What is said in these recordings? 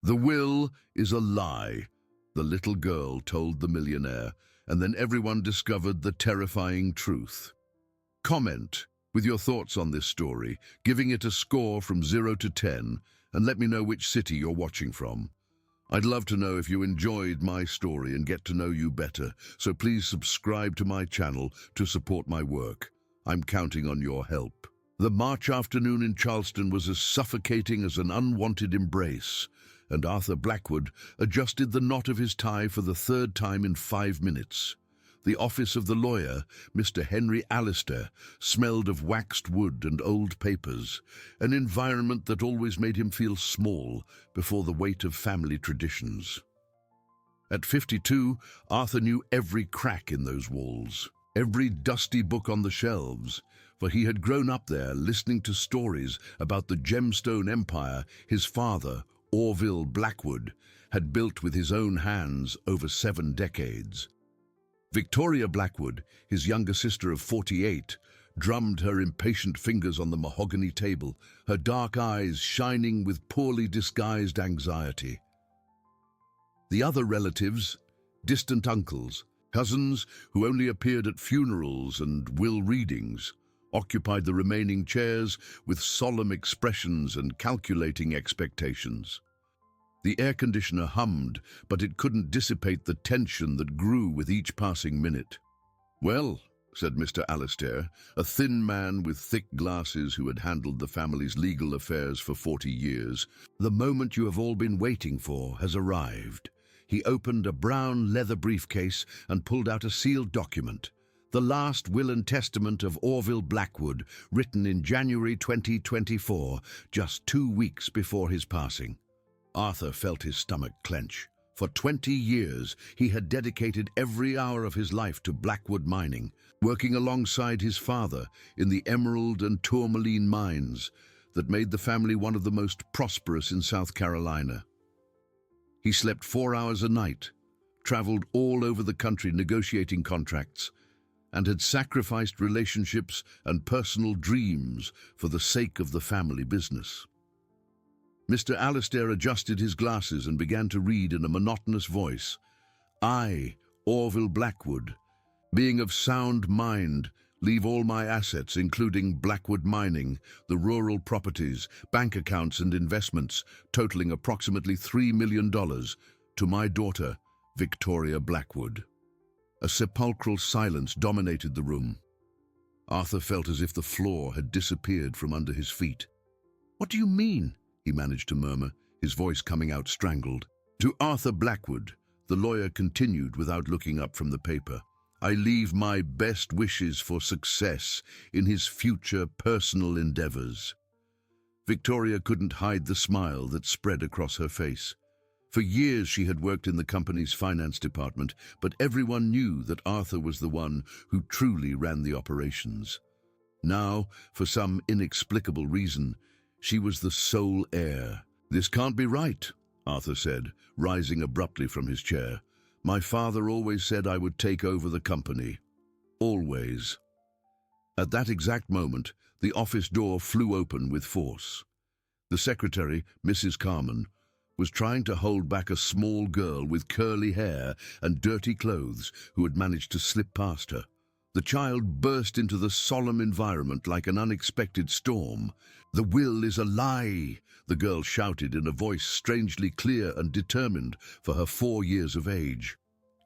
The will is a lie, the little girl told the millionaire, and then everyone discovered the terrifying truth. Comment with your thoughts on this story, giving it a score from 0 to 10, and let me know which city you're watching from. I'd love to know if you enjoyed my story and get to know you better, so please subscribe to my channel to support my work. I'm counting on your help. The March afternoon in Charleston was as suffocating as an unwanted embrace, and Arthur Blackwood adjusted the knot of his tie for the third time in 5 minutes. The office of the lawyer, Mr. Henry Alistair, smelled of waxed wood and old papers, an environment that always made him feel small before the weight of family traditions. At 52, Arthur knew every crack in those walls, every dusty book on the shelves, for he had grown up there listening to stories about the gemstone empire his father, Orville Blackwood, had built with his own hands over 7 decades. Victoria Blackwood, his younger sister of 48, drummed her impatient fingers on the mahogany table, her dark eyes shining with poorly disguised anxiety. The other relatives, distant uncles, cousins who only appeared at funerals and will readings, occupied the remaining chairs with solemn expressions and calculating expectations. The air conditioner hummed, but it couldn't dissipate the tension that grew with each passing minute. "Well," said Mr. Alistair, a thin man with thick glasses who had handled the family's legal affairs for 40 years, "the moment you have all been waiting for has arrived." He opened a brown leather briefcase and pulled out a sealed document, the last will and testament of Orville Blackwood, written in January 2024, just 2 weeks before his passing. Arthur felt his stomach clench. For 20 years, he had dedicated every hour of his life to Blackwood mining, working alongside his father in the emerald and tourmaline mines that made the family one of the most prosperous in South Carolina. He slept 4 hours a night, traveled all over the country negotiating contracts, and had sacrificed relationships and personal dreams for the sake of the family business. Mr. Alistair adjusted his glasses and began to read in a monotonous voice. "I, Orville Blackwood, being of sound mind, leave all my assets, including Blackwood Mining, the rural properties, bank accounts and investments, totaling approximately $3 million, to my daughter, Victoria Blackwood." A sepulchral silence dominated the room. Arthur felt as if the floor had disappeared from under his feet. "What do you mean?" he managed to murmur, his voice coming out strangled. "To Arthur Blackwood," the lawyer continued without looking up from the paper, "I leave my best wishes for success in his future personal endeavors." Victoria couldn't hide the smile that spread across her face. For years she had worked in the company's finance department, but everyone knew that Arthur was the one who truly ran the operations. Now, for some inexplicable reason, she was the sole heir. "This can't be right," Arthur said, rising abruptly from his chair. "My father always said I would take over the company. Always." At that exact moment, the office door flew open with force. The secretary, Mrs. Carman, was trying to hold back a small girl with curly hair and dirty clothes who had managed to slip past her. The child burst into the solemn environment like an unexpected storm. "The will is a lie," the girl shouted in a voice strangely clear and determined for her 4 years of age.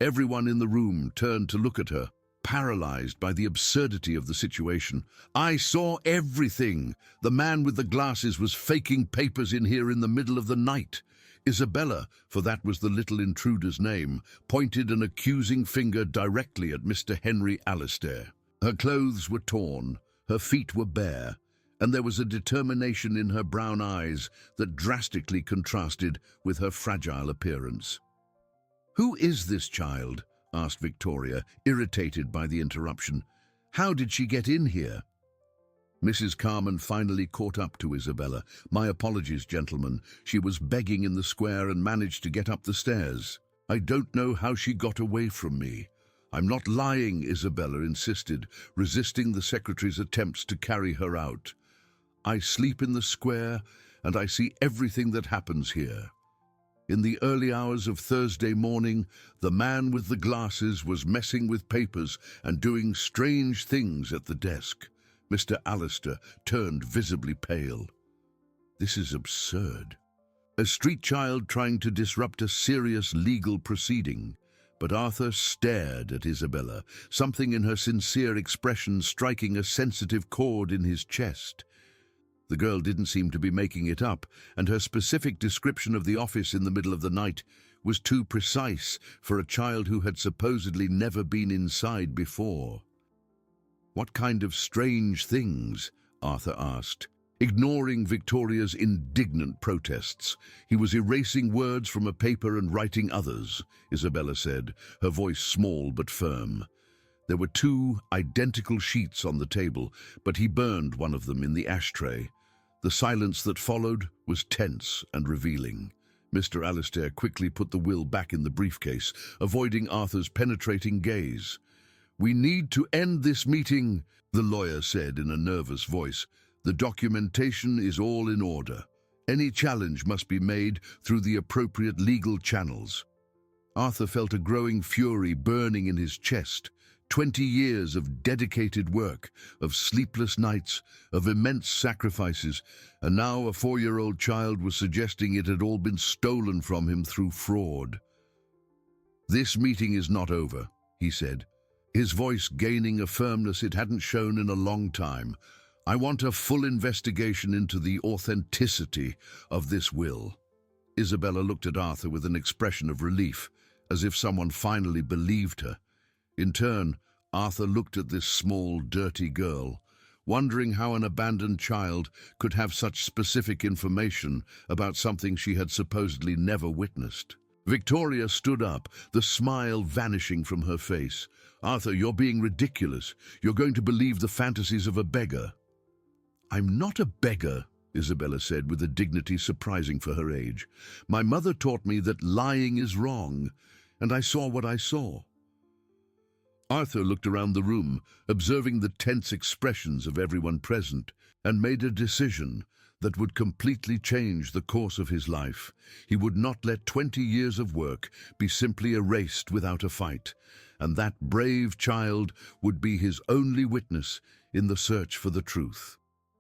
Everyone in the room turned to look at her, paralyzed by the absurdity of the situation. "I saw everything. The man with the glasses was faking papers in here in the middle of the night." Isabella, for that was the little intruder's name, pointed an accusing finger directly at Mr. Henry Alistair. Her clothes were torn, her feet were bare, and there was a determination in her brown eyes that drastically contrasted with her fragile appearance. "Who is this child?" asked Victoria, irritated by the interruption. "How did she get in here?" Mrs. Carman finally caught up to Isabella. "My apologies, gentlemen. She was begging in the square and managed to get up the stairs. I don't know how she got away from me." "I'm not lying," Isabella insisted, resisting the secretary's attempts to carry her out. "I sleep in the square and I see everything that happens here." In the early hours of Thursday morning, the man with the glasses was messing with papers and doing strange things at the desk. Mr. Alistair turned visibly pale. This is absurd. A street child trying to disrupt a serious legal proceeding. But Arthur stared at Isabella, something in her sincere expression striking a sensitive chord in his chest. The girl didn't seem to be making it up, and her specific description of the office in the middle of the night was too precise for a child who had supposedly never been inside before. "What kind of strange things?" Arthur asked. Ignoring Victoria's indignant protests, he was erasing words from a paper and writing others, Isabella said, her voice small but firm. There were 2 identical sheets on the table, but he burned one of them in the ashtray. The silence that followed was tense and revealing. Mr. Alistair quickly put the will back in the briefcase, avoiding Arthur's penetrating gaze. "We need to end this meeting," the lawyer said in a nervous voice. "The documentation is all in order. Any challenge must be made through the appropriate legal channels." Arthur felt a growing fury burning in his chest. 20 years of dedicated work, of sleepless nights, of immense sacrifices, and now a 4-year-old child was suggesting it had all been stolen from him through fraud. "This meeting is not over," he said, his voice gaining a firmness it hadn't shown in a long time. "I want a full investigation into the authenticity of this will." Isabella looked at Arthur with an expression of relief, as if someone finally believed her. In turn, Arthur looked at this small, dirty girl, wondering how an abandoned child could have such specific information about something she had supposedly never witnessed. Victoria stood up, the smile vanishing from her face. "Arthur, you're being ridiculous. You're going to believe the fantasies of a beggar." "I'm not a beggar," Isabella said with a dignity surprising for her age. "My mother taught me that lying is wrong, and I saw what I saw." Arthur looked around the room, observing the tense expressions of everyone present, and made a decision that would completely change the course of his life. He would not let 20 years of work be simply erased without a fight, and that brave child would be his only witness in the search for the truth.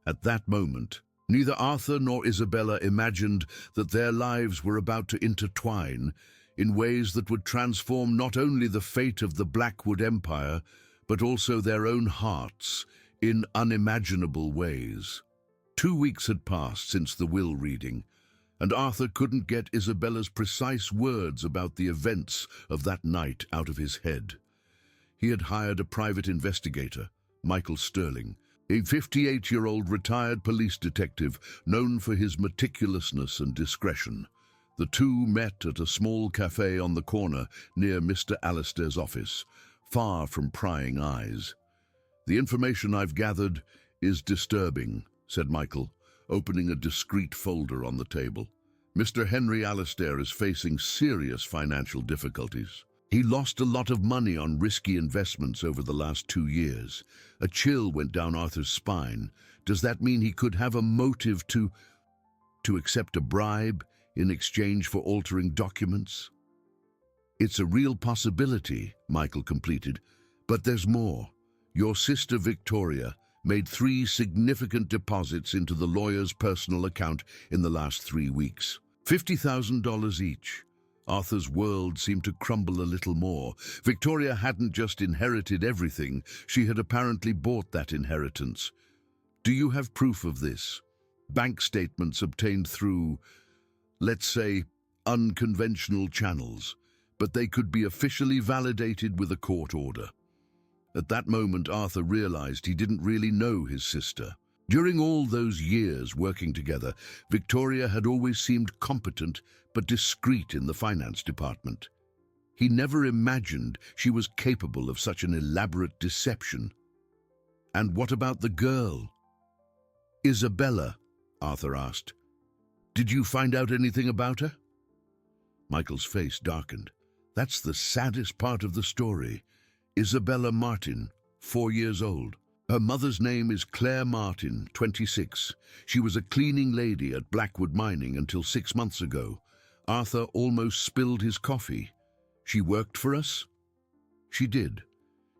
At that moment, neither Arthur nor Isabella imagined that their lives were about to intertwine in ways that would transform not only the fate of the Blackwood Empire, but also their own hearts in unimaginable ways. 2 weeks had passed since the will reading, and Arthur couldn't get Isabella's precise words about the events of that night out of his head. He had hired a private investigator, Michael Sterling, a 58-year-old retired police detective known for his meticulousness and discretion. The two met at a small cafe on the corner near Mr. Alistair's office, far from prying eyes. "The information I've gathered is disturbing," said Michael, opening a discreet folder on the table. "Mr. Henry Alistair is facing serious financial difficulties. He lost a lot of money on risky investments over the last 2 years. A chill went down Arthur's spine. Does that mean he could have a motive to accept a bribe in exchange for altering documents?" "It's a real possibility," Michael completed. "But there's more. Your sister Victoria made 3 significant deposits into the lawyer's personal account in the last 3 weeks. $50,000 each." Arthur's world seemed to crumble a little more. Victoria hadn't just inherited everything, she had apparently bought that inheritance. "Do you have proof of this? Bank statements obtained through, let's say, unconventional channels, but they could be officially validated with a court order." At that moment, Arthur realized he didn't really know his sister. During all those years working together, Victoria had always seemed competent but discreet in the finance department. He never imagined she was capable of such an elaborate deception. "And what about the girl?" "Isabella," Arthur asked. "Did you find out anything about her?" Michael's face darkened. "That's the saddest part of the story. Isabella Martin, 4 years old. Her mother's name is Claire Martin, 26. She was a cleaning lady at Blackwood Mining until 6 months ago. Arthur almost spilled his coffee. She worked for us? She did.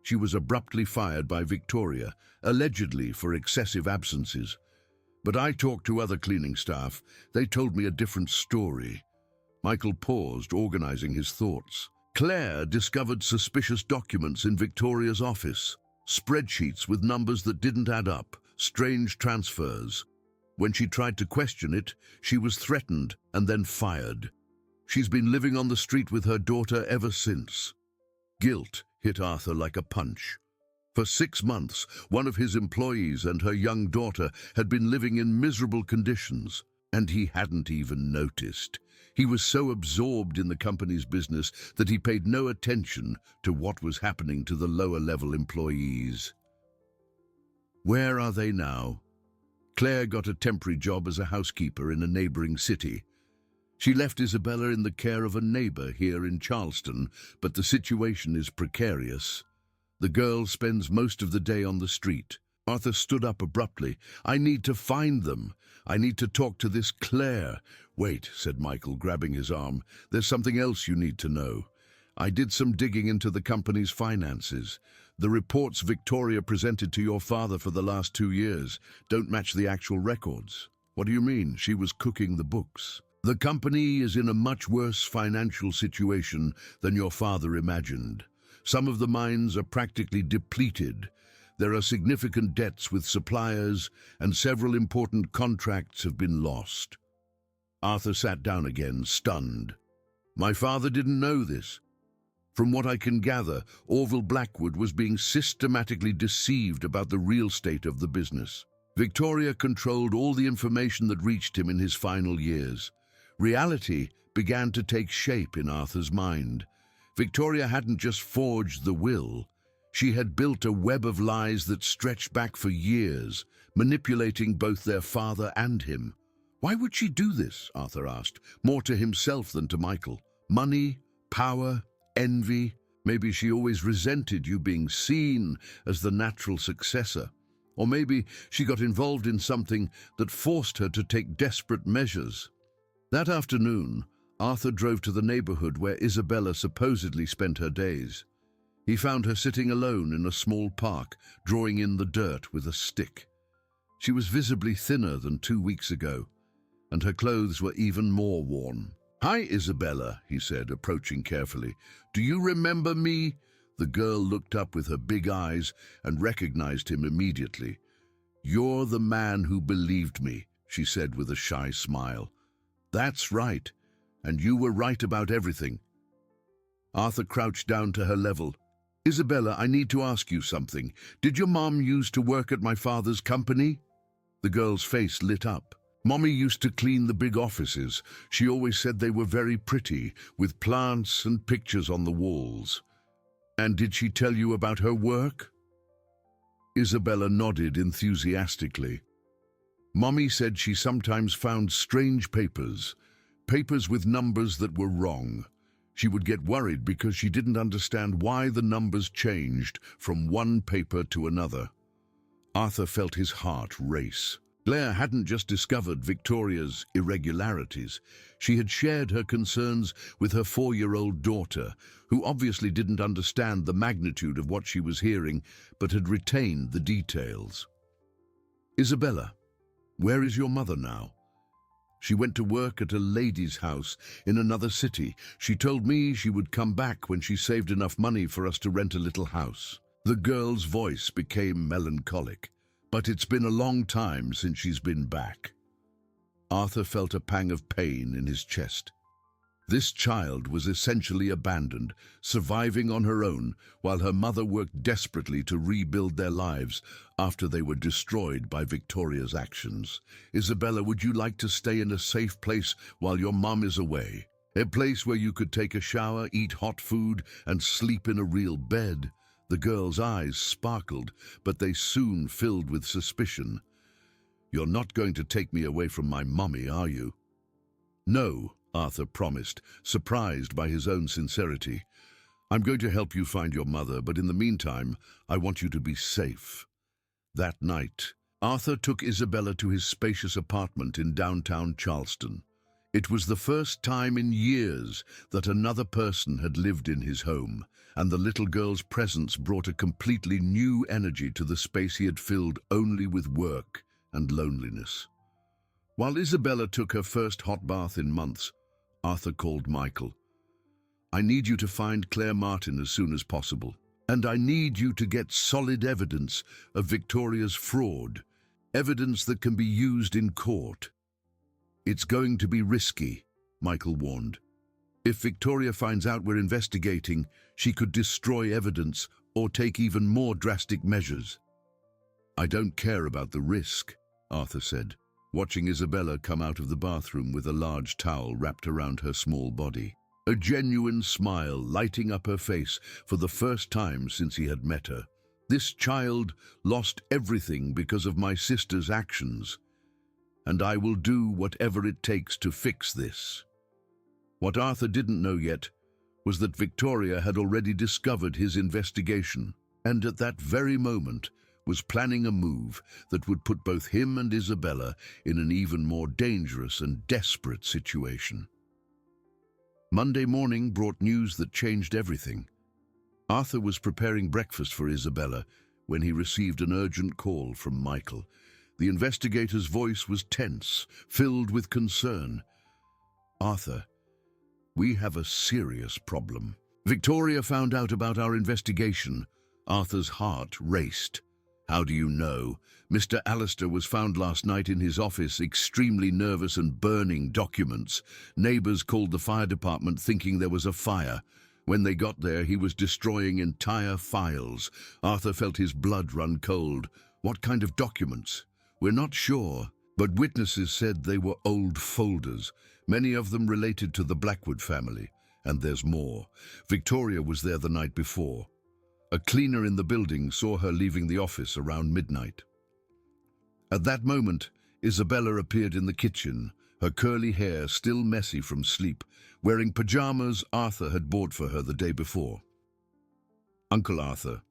She was abruptly fired by Victoria, allegedly for excessive absences. But I talked to other cleaning staff. They told me a different story. Michael paused, organizing his thoughts. Claire discovered suspicious documents in Victoria's office. Spreadsheets with numbers that didn't add up, strange transfers. When she tried to question it, she was threatened and then fired. She's been living on the street with her daughter ever since. Guilt hit Arthur like a punch. For 6 months, one of his employees and her young daughter had been living in miserable conditions, and he hadn't even noticed. He was so absorbed in the company's business that he paid no attention to what was happening to the lower-level employees. Where are they now? Claire got a temporary job as a housekeeper in a neighboring city. She left Isabella in the care of a neighbor here in Charleston, but the situation is precarious. The girl spends most of the day on the street. Arthur stood up abruptly. I need to find them. I need to talk to this Claire. Wait, said Michael, grabbing his arm. There's something else you need to know. I did some digging into the company's finances. The reports Victoria presented to your father for the last 2 years don't match the actual records. What do you mean? She was cooking the books. The company is in a much worse financial situation than your father imagined. Some of the mines are practically depleted. There are significant debts with suppliers, and several important contracts have been lost. Arthur sat down again, stunned. My father didn't know this. From what I can gather, Orville Blackwood was being systematically deceived about the real state of the business. Victoria controlled all the information that reached him in his final years. Reality began to take shape in Arthur's mind. Victoria hadn't just forged the will. She had built a web of lies that stretched back for years, manipulating both their father and him. Why would she do this? Arthur asked, more to himself than to Michael. Money, power, envy. Maybe she always resented you being seen as the natural successor. Or maybe she got involved in something that forced her to take desperate measures. That afternoon, Arthur drove to the neighborhood where Isabella supposedly spent her days. He found her sitting alone in a small park, drawing in the dirt with a stick. She was visibly thinner than 2 weeks ago, and her clothes were even more worn. Hi, Isabella, he said, approaching carefully. Do you remember me? The girl looked up with her big eyes and recognized him immediately. You're the man who believed me, she said with a shy smile. That's right, and you were right about everything. Arthur crouched down to her level. Isabella, I need to ask you something. Did your mom used to work at my father's company? The girl's face lit up. Mommy used to clean the big offices. She always said they were very pretty, with plants and pictures on the walls. And did she tell you about her work? Isabella nodded enthusiastically. Mommy said she sometimes found strange papers with numbers that were wrong. She would get worried because she didn't understand why the numbers changed from one paper to another. Arthur felt his heart race. Claire hadn't just discovered Victoria's irregularities. She had shared her concerns with her 4-year-old daughter, who obviously didn't understand the magnitude of what she was hearing, but had retained the details. Isabella, where is your mother now? She went to work at a lady's house in another city. She told me she would come back when she saved enough money for us to rent a little house. The girl's voice became melancholic. But it's been a long time since she's been back. Arthur felt a pang of pain in his chest. This child was essentially abandoned, surviving on her own, while her mother worked desperately to rebuild their lives after they were destroyed by Victoria's actions. Isabella, would you like to stay in a safe place while your mom is away? A place where you could take a shower, eat hot food, and sleep in a real bed? The girl's eyes sparkled, but they soon filled with suspicion. You're not going to take me away from my mommy, are you? No, Arthur promised, surprised by his own sincerity. I'm going to help you find your mother, but in the meantime, I want you to be safe. That night, Arthur took Isabella to his spacious apartment in downtown Charleston. It was the first time in years that another person had lived in his home, and the little girl's presence brought a completely new energy to the space he had filled only with work and loneliness. While Isabella took her first hot bath in months, Arthur called Michael. "I need you to find Claire Martin as soon as possible, and I need you to get solid evidence of Victoria's fraud, evidence that can be used in court." "It's going to be risky," Michael warned. "If Victoria finds out we're investigating, she could destroy evidence or take even more drastic measures." "I don't care about the risk," Arthur said, watching Isabella come out of the bathroom with a large towel wrapped around her small body, a genuine smile lighting up her face for the first time since he had met her. "This child lost everything because of my sister's actions, and I will do whatever it takes to fix this." What Arthur didn't know yet was that Victoria had already discovered his investigation, and at that very moment was planning a move that would put both him and Isabella in an even more dangerous and desperate situation. Monday morning brought news that changed everything. Arthur was preparing breakfast for Isabella when he received an urgent call from Michael. The investigator's voice was tense, filled with concern. "Arthur, we have a serious problem. Victoria found out about our investigation." Arthur's heart raced. "How do you know?" "Mr. Allister was found last night in his office, extremely nervous and burning documents. Neighbors called the fire department thinking there was a fire. When they got there, he was destroying entire files." Arthur felt his blood run cold. "What kind of documents?" "We're not sure, but witnesses said they were old folders, many of them related to the Blackwood family. And there's more. Victoria was there the night before. A cleaner in the building saw her leaving the office around midnight." At that moment, Isabella appeared in the kitchen, her curly hair still messy from sleep, wearing pajamas Arthur had bought for her the day before. "Uncle Arthur,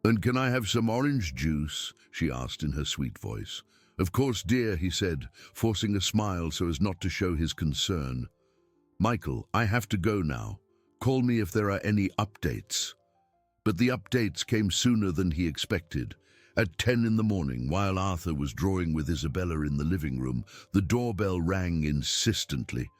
and can I have some orange juice?" she asked in her sweet voice. "Of course, dear," he said, forcing a smile so as not to show his concern. "Michael, I have to go now. Call me if there are any updates." But the updates came sooner than he expected. At 10 in the morning, while Arthur was drawing with Isabella in the living room, the doorbell rang insistently.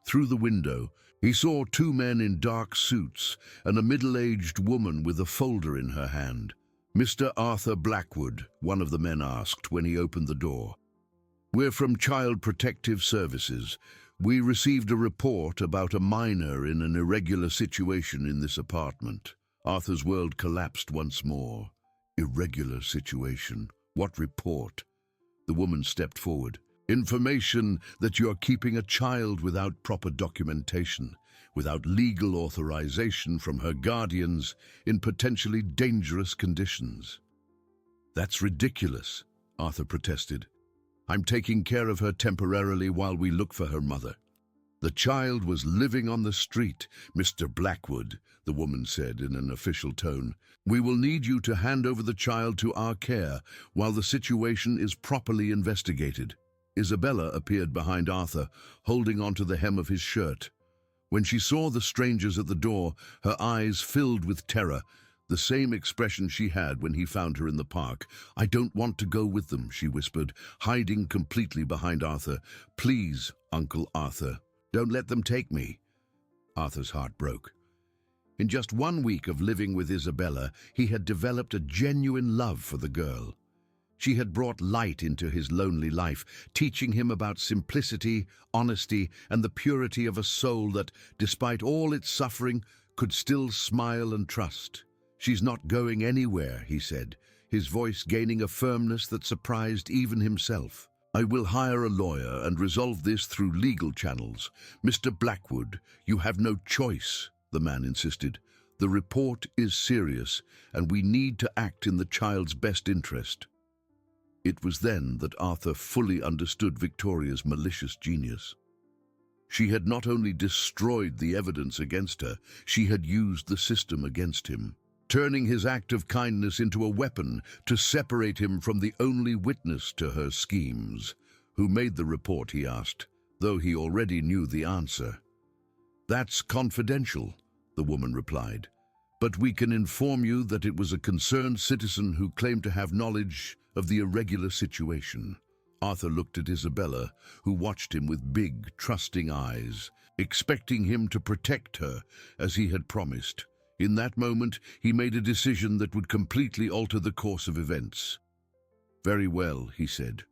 Through the window, he saw two men in dark suits and a middle-aged woman with a folder in her hand. "Mr. Arthur Blackwood," one of the men asked when he opened the door. "We're from Child Protective Services. We received a report about a minor in an irregular situation in this apartment." Arthur's world collapsed once more. Irregular situation? What report? The woman stepped forward. "Information that you are keeping a child without proper documentation, without legal authorization from her guardians, in potentially dangerous conditions." "That's ridiculous," Arthur protested. "I'm taking care of her temporarily while we look for her mother." "The child was living on the street, Mr. Blackwood," the woman said in an official tone. "We will need you to hand over the child to our care while the situation is properly investigated." Isabella appeared behind Arthur, holding onto the hem of his shirt. When she saw the strangers at the door, her eyes filled with terror, the same expression she had when he found her in the park. "I don't want to go with them," she whispered, hiding completely behind Arthur. "Please, Uncle Arthur, don't let them take me." Arthur's heart broke. In just 1 week of living with Isabella, he had developed a genuine love for the girl. She had brought light into his lonely life, teaching him about simplicity, honesty, and the purity of a soul that, despite all its suffering, could still smile and trust. "She's not going anywhere," he said, his voice gaining a firmness that surprised even himself. "I will hire a lawyer and resolve this through legal channels." "Mr. Blackwood, you have no choice," the man insisted. "The report is serious, and we need to act in the child's best interest." It was then that Arthur fully understood Victoria's malicious genius. She had not only destroyed the evidence against her, she had used the system against him, turning his act of kindness into a weapon to separate him from the only witness to her schemes. "Who made the report?" he asked. though he already knew the answer. "That's confidential," the woman replied, "but we can inform you that it was a concerned citizen who claimed to have knowledge of the irregular situation." Arthur looked at Isabella, who watched him with big, trusting eyes, expecting him to protect her as he had promised. In that moment, he made a decision that would completely alter the course of events. "Very well," he said,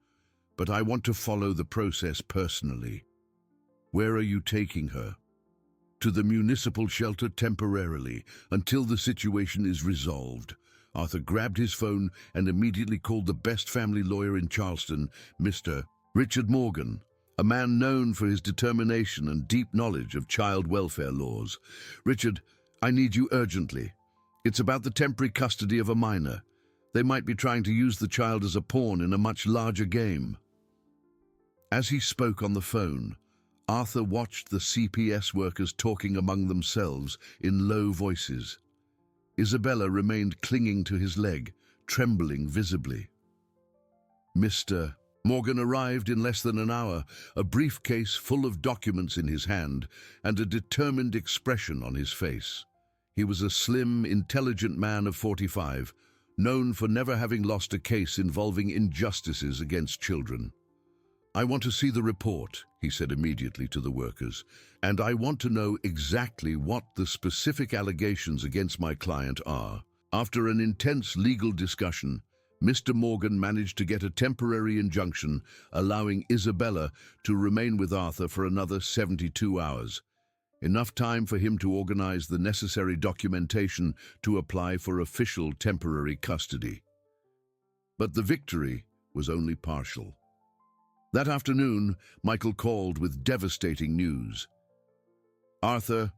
"but I want to follow the process personally. Where are you taking her?" "To the municipal shelter temporarily, until the situation is resolved." Arthur grabbed his phone and immediately called the best family lawyer in Charleston, Mr. Richard Morgan, a man known for his determination and deep knowledge of child welfare laws. "Richard, I need you urgently. It's about the temporary custody of a minor. They might be trying to use the child as a pawn in a much larger game." As he spoke on the phone, Arthur watched the CPS workers talking among themselves in low voices. Isabella remained clinging to his leg, trembling visibly. Mr. Morgan arrived in less than an hour, a briefcase full of documents in his hand and a determined expression on his face. He was a slim, intelligent man of 45, known for never having lost a case involving injustices against children. "I want to see the report," he said immediately to the workers, "and I want to know exactly what the specific allegations against my client are." After an intense legal discussion, Mr. Morgan managed to get a temporary injunction allowing Isabella to remain with Arthur for another 72 hours, enough time for him to organize the necessary documentation to apply for official temporary custody. But the victory was only partial. That afternoon, Michael called with devastating news. "Arthur,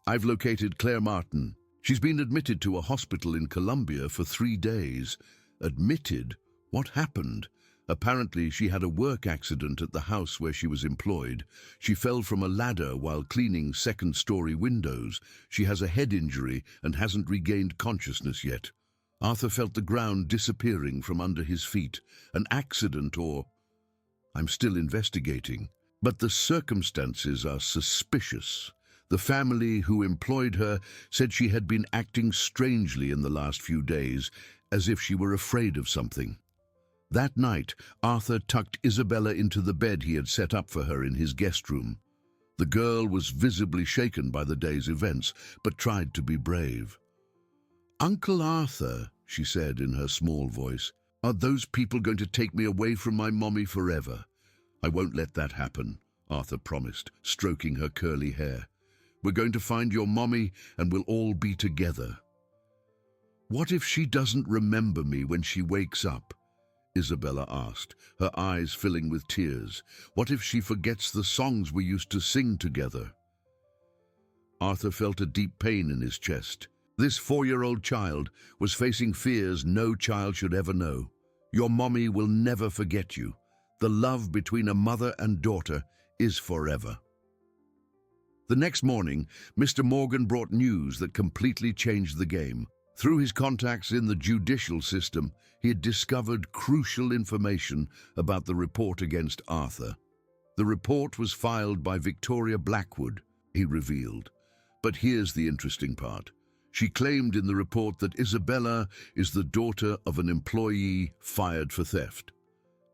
I've located Claire Martin. She's been admitted to a hospital in Colombia for 3 days. Admitted? What happened? Apparently, she had a work accident at the house where she was employed. She fell from a ladder while cleaning second-story windows. She has a head injury and hasn't regained consciousness yet." Arthur felt the ground disappearing from under his feet. An accident or... "I'm still investigating, but the circumstances are suspicious. The family who employed her said she had been acting strangely in the last few days, as if she were afraid of something." That night, Arthur tucked Isabella into the bed he had set up for her in his guest room. The girl was visibly shaken by the day's events, but tried to be brave. "Uncle Arthur," she said in her small voice, "are those people going to take me away from my mommy forever?" "I won't let that happen," Arthur promised, stroking her curly hair. "We're going to find your mommy and we'll all be together." "What if she doesn't remember me when she wakes up?" Isabella asked, her eyes filling with tears. "What if she forgets the songs we used to sing together?" Arthur felt a deep pain in his chest. This 4-year-old child was facing fears no child should ever know. Your mommy will never forget you. The love between a mother and daughter is forever. The next morning, Mr. Morgan brought news that completely changed the game. Through his contacts in the judicial system, he had discovered crucial information about the report against Arthur. The report was filed by Victoria Blackwood, he revealed. But here's the interesting part. She claimed in the report that Isabella is the daughter of an employee fired for theft.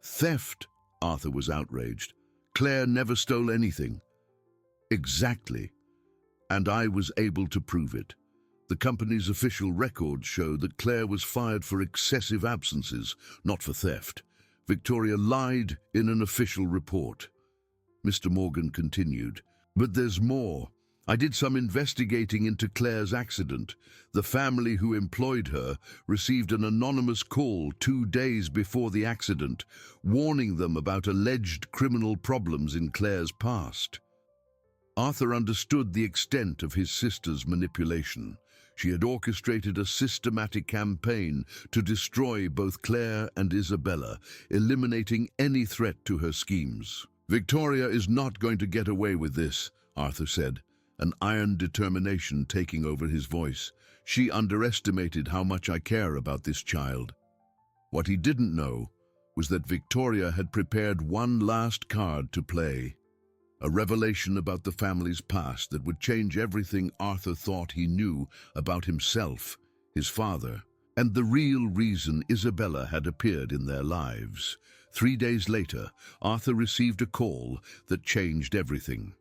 "Theft?" Arthur was outraged. "Claire never stole anything." "Exactly. And I was able to prove it. The company's official records show that Claire was fired for excessive absences, not for theft. Victoria lied in an official report." Mr. Morgan continued, "But there's more. I did some investigating into Claire's accident. The family who employed her received an anonymous call 2 days before the accident, warning them about alleged criminal problems in Claire's past." Arthur understood the extent of his sister's manipulation. She had orchestrated a systematic campaign to destroy both Claire and Isabella, eliminating any threat to her schemes. "Victoria is not going to get away with this," Arthur said, an iron determination taking over his voice. "She underestimated how much I care about this child." What he didn't know was that Victoria had prepared one last card to play. A revelation about the family's past that would change everything Arthur thought he knew about himself, his father, and the real reason Isabella had appeared in their lives. 3 days later, Arthur received a call that changed everything.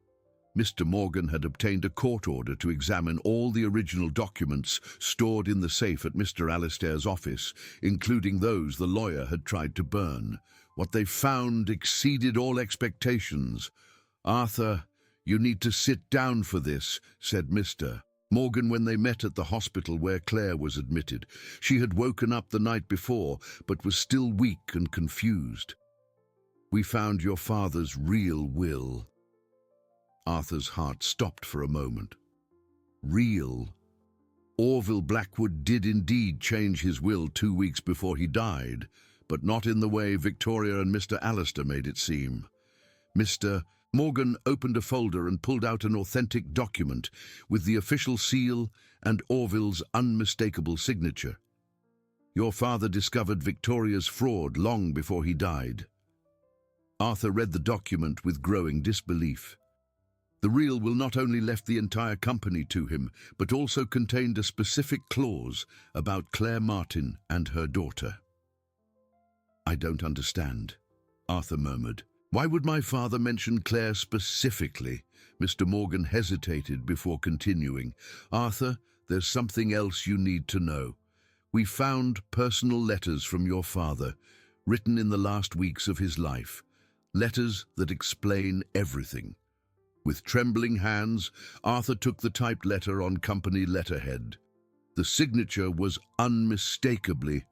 Mr. Morgan had obtained a court order to examine all the original documents stored in the safe at Mr. Alistair's office, including those the lawyer had tried to burn. What they found exceeded all expectations. "Arthur, you need to sit down for this," said Mr. Morgan when they met at the hospital where Claire was admitted. She had woken up the night before, but was still weak and confused. "We found your father's real will." Arthur's heart stopped for a moment. Real? Orville Blackwood did indeed change his will 2 weeks before he died, but not in the way Victoria and Mr. Alistair made it seem. Mr. Morgan opened a folder and pulled out an authentic document with the official seal and Orville's unmistakable signature. "Your father discovered Victoria's fraud long before he died." Arthur read the document with growing disbelief. The real will not only left the entire company to him, but also contained a specific clause about Claire Martin and her daughter. "I don't understand," Arthur murmured. "Why would my father mention Claire specifically?" Mr. Morgan hesitated before continuing. "Arthur, there's something else you need to know. We found personal letters from your father, written in the last weeks of his life. Letters that explain everything." With trembling hands, Arthur took the typed letter on company letterhead. The signature was unmistakably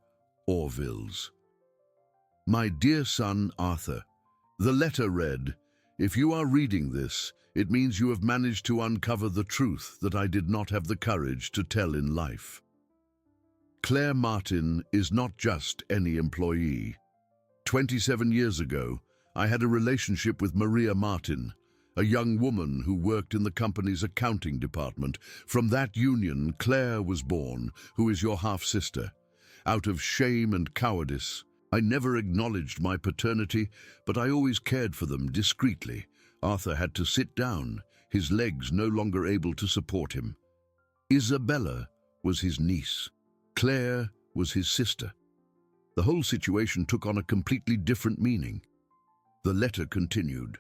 Orville's. "My dear son Arthur," the letter read, "if you are reading this, it means you have managed to uncover the truth that I did not have the courage to tell in life. Claire Martin is not just any employee. 27 years ago, I had a relationship with Maria Martin, a young woman who worked in the company's accounting department. From that union, Claire was born, who is your half-sister. Out of shame and cowardice, I never acknowledged my paternity, but I always cared for them discreetly." Arthur had to sit down, his legs no longer able to support him. Isabella was his niece. Claire was his sister. The whole situation took on a completely different meaning. The letter continued.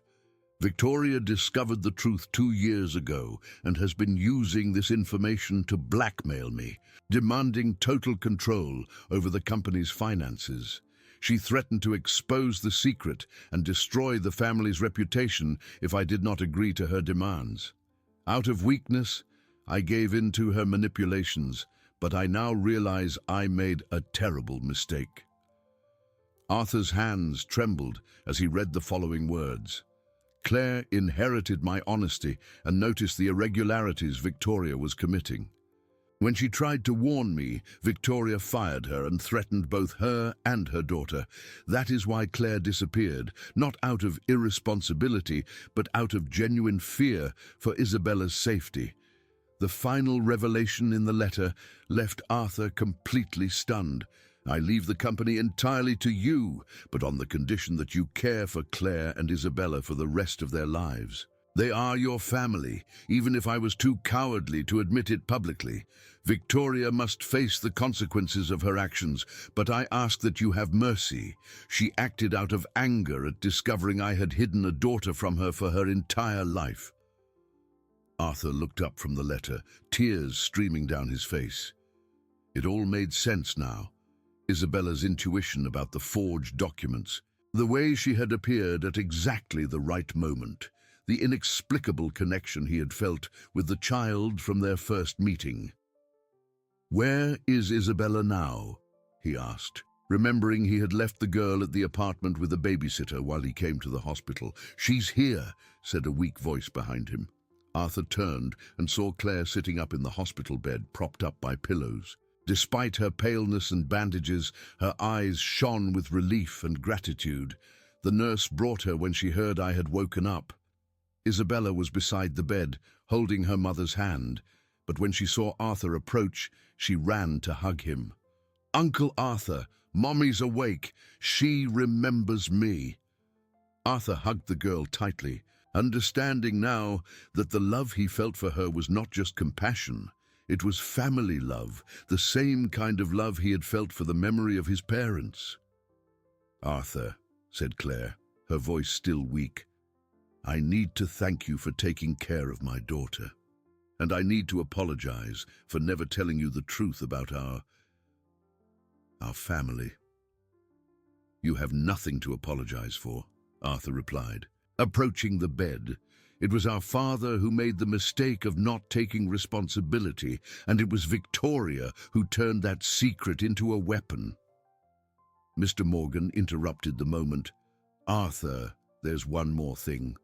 "Victoria discovered the truth 2 years ago and has been using this information to blackmail me, demanding total control over the company's finances. She threatened to expose the secret and destroy the family's reputation if I did not agree to her demands. Out of weakness, I gave in to her manipulations, but I now realize I made a terrible mistake." Arthur's hands trembled as he read the following words. "Claire inherited my honesty and noticed the irregularities Victoria was committing. When she tried to warn me, Victoria fired her and threatened both her and her daughter. That is why Claire disappeared, not out of irresponsibility, but out of genuine fear for Isabella's safety." The final revelation in the letter left Arthur completely stunned. "I leave the company entirely to you, but on the condition that you care for Claire and Isabella for the rest of their lives. They are your family, even if I was too cowardly to admit it publicly. Victoria must face the consequences of her actions, but I ask that you have mercy. She acted out of anger at discovering I had hidden a daughter from her for her entire life." Arthur looked up from the letter, tears streaming down his face. It all made sense now. Isabella's intuition about the forged documents, the way she had appeared at exactly the right moment, the inexplicable connection he had felt with the child from their first meeting. "Where is Isabella now?" he asked, remembering he had left the girl at the apartment with a babysitter while he came to the hospital. "She's here," said a weak voice behind him. Arthur turned and saw Claire sitting up in the hospital bed, propped up by pillows. Despite her paleness and bandages, her eyes shone with relief and gratitude. The nurse brought her when she heard I had woken up. Isabella was beside the bed, holding her mother's hand, but when she saw Arthur approach, she ran to hug him. "Uncle Arthur, Mommy's awake. She remembers me." Arthur hugged the girl tightly, understanding now that the love he felt for her was not just compassion, it was family love, the same kind of love he had felt for the memory of his parents. "Arthur," said Claire, her voice still weak, "I need to thank you for taking care of my daughter. And I need to apologize for never telling you the truth about our family." "You have nothing to apologize for," Arthur replied, approaching the bed. "It was our father who made the mistake of not taking responsibility, and it was Victoria who turned that secret into a weapon." Mr. Morgan interrupted the moment. "Arthur, there's one more thing.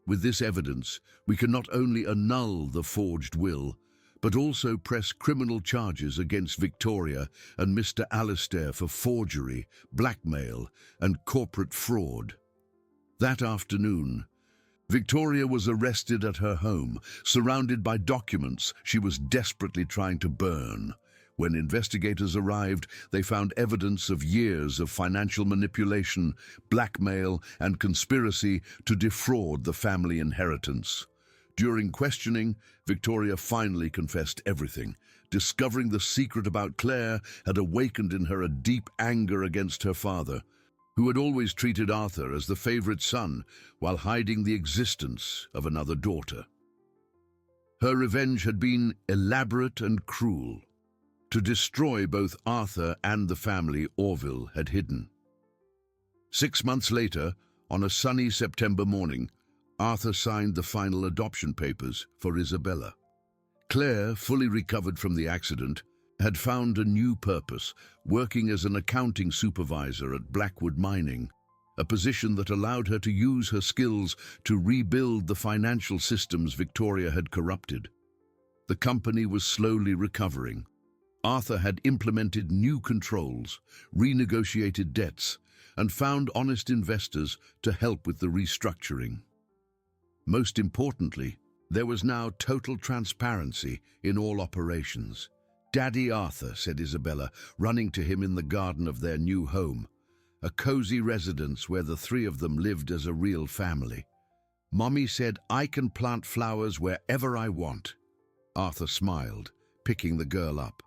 With this evidence, we can not only annul the forged will, but also press criminal charges against Victoria and Mr. Alastair for forgery, blackmail, and corporate fraud." That afternoon, Victoria was arrested at her home, surrounded by documents she was desperately trying to burn. When investigators arrived, they found evidence of years of financial manipulation, blackmail, and conspiracy to defraud the family inheritance. During questioning, Victoria finally confessed everything. Discovering the secret about Claire had awakened in her a deep anger against her father, who had always treated Arthur as the favorite son while hiding the existence of another daughter. Her revenge had been elaborate and cruel, to destroy both Arthur and the family Orville had hidden. 6 months later, on a sunny September morning, Arthur signed the final adoption papers for Isabella. Claire, fully recovered from the accident, had found a new purpose, working as an accounting supervisor at Blackwood Mining, a position that allowed her to use her skills to rebuild the financial systems Victoria had corrupted. The company was slowly recovering. Arthur had implemented new controls, renegotiated debts, and found honest investors to help with the restructuring. Most importantly, there was now total transparency in all operations. "Daddy Arthur," said Isabella, running to him in the garden of their new home, a cozy residence where the three of them lived as a real family. "Mommy said I can plant flowers wherever I want." Arthur smiled, picking the girl up.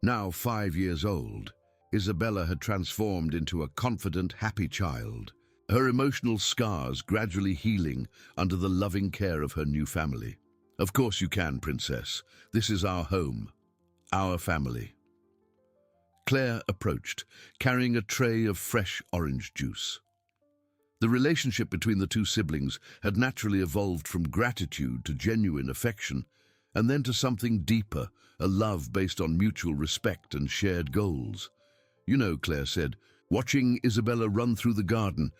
Now 5 years old, Isabella had transformed into a confident, happy child, her emotional scars gradually healing under the loving care of her new family. "Of course you can, Princess. This is our home, our family." Claire approached, carrying a tray of fresh orange juice. The relationship between the two siblings had naturally evolved from gratitude to genuine affection, and then to something deeper, a love based on mutual respect and shared goals. "You know," Claire said, watching Isabella run through the garden,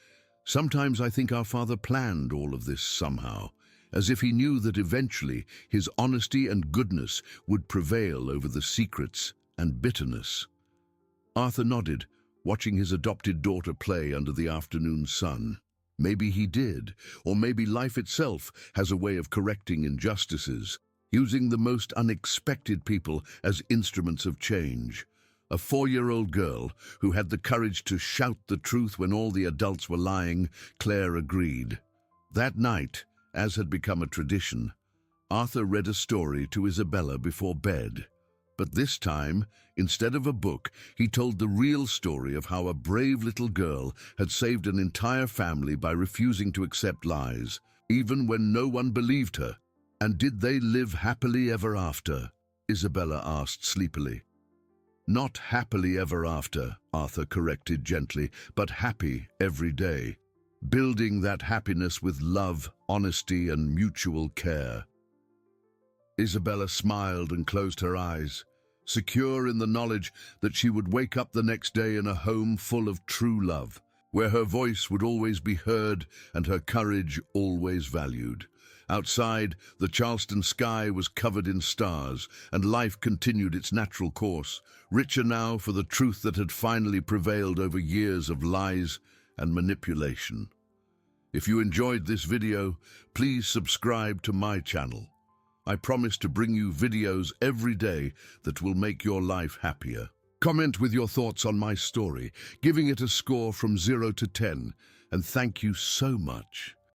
"sometimes I think our father planned all of this somehow, as if he knew that eventually his honesty and goodness would prevail over the secrets and bitterness." Arthur nodded, watching his adopted daughter play under the afternoon sun. Maybe he did, or maybe life itself has a way of correcting injustices, using the most unexpected people as instruments of change. A 4-year-old girl who had the courage to shout the truth when all the adults were lying, Claire agreed. That night, as had become a tradition, Arthur read a story to Isabella before bed. But this time, instead of a book, he told the real story of how a brave little girl had saved an entire family by refusing to accept lies, even when no one believed her. "And did they live happily ever after?" Isabella asked sleepily. "Not happily ever after," Arthur corrected gently, "but happy every day, building that happiness with love, honesty, and mutual care." Isabella smiled and closed her eyes, secure in the knowledge that she would wake up the next day in a home full of true love, where her voice would always be heard and her courage always valued. Outside, the Charleston sky was covered in stars, and life continued its natural course, richer now for the truth that had finally prevailed over years of lies and manipulation. If you enjoyed this video, please subscribe to my channel. I promise to bring you videos every day that will make your life happier. Comment with your thoughts on my story, giving it a score from 0 to 10, and thank you so much.